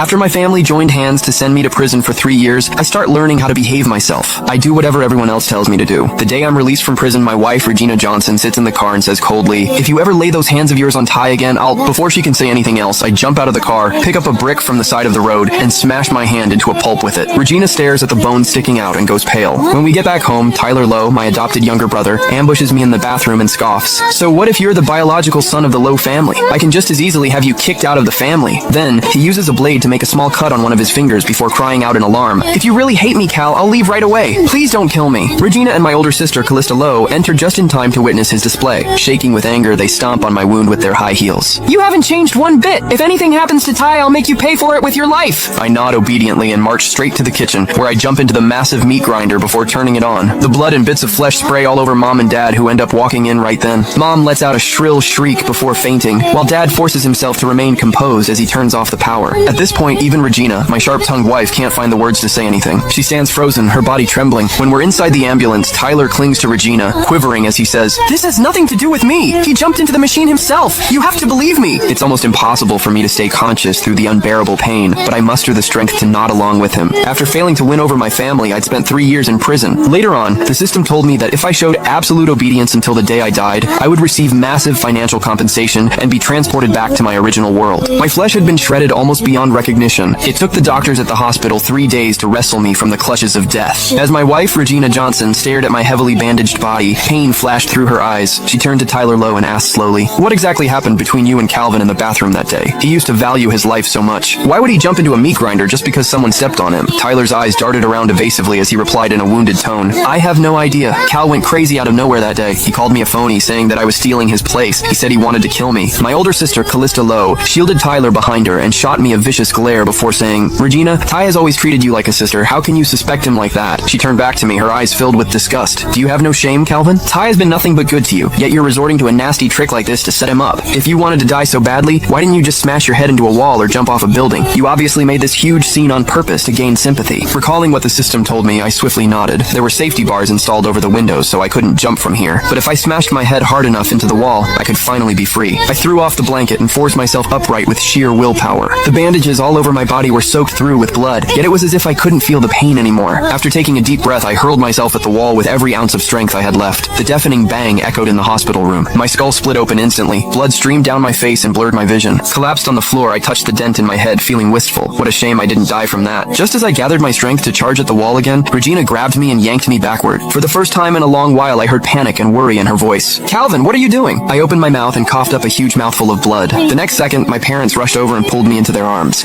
After my family joined hands to send me to prison for 3 years, I start learning how to behave myself. I do whatever everyone else tells me to do. The day I'm released from prison, my wife, Regina Johnson, sits in the car and says coldly, "If you ever lay those hands of yours on Ty again, Before she can say anything else, I jump out of the car, pick up a brick from the side of the road, and smash my hand into a pulp with it. Regina stares at the bone sticking out and goes pale. When we get back home, Tyler Lowe, my adopted younger brother, ambushes me in the bathroom and scoffs. "So what if you're the biological son of the Lowe family? I can just as easily have you kicked out of the family." Then, he uses a blade to make a small cut on one of his fingers before crying out in alarm, "If you really hate me, Cal, I'll leave right away. Please don't kill me." Regina and my older sister, Callista Lowe, enter just in time to witness his display. Shaking with anger, they stomp on my wound with their high heels. "You haven't changed one bit. If anything happens to Ty, I'll make you pay for it with your life." I nod obediently and march straight to the kitchen, where I jump into the massive meat grinder before turning it on. The blood and bits of flesh spray all over Mom and Dad, who end up walking in right then. Mom lets out a shrill shriek before fainting, while Dad forces himself to remain composed as he turns off the power. At this point, even Regina, my sharp-tongued wife, can't find the words to say anything. She stands frozen, her body trembling. When we're inside the ambulance, Tyler clings to Regina, quivering as he says, "This has nothing to do with me. He jumped into the machine himself. You have to believe me." It's almost impossible for me to stay conscious through the unbearable pain, but I muster the strength to nod along with him. After failing to win over my family, I'd spent 3 years in prison. Later on, the system told me that if I showed absolute obedience until the day I died, I would receive massive financial compensation and be transported back to my original world. My flesh had been shredded almost beyond recognition. It took the doctors at the hospital 3 days to wrestle me from the clutches of death. As my wife, Regina Johnson, stared at my heavily bandaged body, pain flashed through her eyes. She turned to Tyler Lowe and asked slowly, "What exactly happened between you and Calvin in the bathroom that day? He used to value his life so much. Why would he jump into a meat grinder just because someone stepped on him?" Tyler's eyes darted around evasively as he replied in a wounded tone, "I have no idea. Cal went crazy out of nowhere that day. He called me a phony, saying that I was stealing his place. He said he wanted to kill me." My older sister, Callista Lowe, shielded Tyler behind her and shot me a vicious glare before saying, "Regina, Ty has always treated you like a sister. How can you suspect him like that?" She turned back to me, her eyes filled with disgust. "Do you have no shame, Calvin? Ty has been nothing but good to you, yet you're resorting to a nasty trick like this to set him up. If you wanted to die so badly, why didn't you just smash your head into a wall or jump off a building? You obviously made this huge scene on purpose to gain sympathy." Recalling what the system told me, I swiftly nodded. There were safety bars installed over the windows, so I couldn't jump from here. But if I smashed my head hard enough into the wall, I could finally be free. I threw off the blanket and forced myself upright with sheer willpower. The bandages all over my body were soaked through with blood, yet it was as if I couldn't feel the pain anymore. After taking a deep breath, I hurled myself at the wall with every ounce of strength I had left. The deafening bang echoed in the hospital room. My skull split open instantly. Blood streamed down my face and blurred my vision. Collapsed on the floor, I touched the dent in my head, feeling wistful. What a shame I didn't die from that. Just as I gathered my strength to charge at the wall again, Regina grabbed me and yanked me backward. For the first time in a long while, I heard panic and worry in her voice. "Calvin, what are you doing?" I opened my mouth and coughed up a huge mouthful of blood. The next second, my parents rushed over and pulled me into their arms.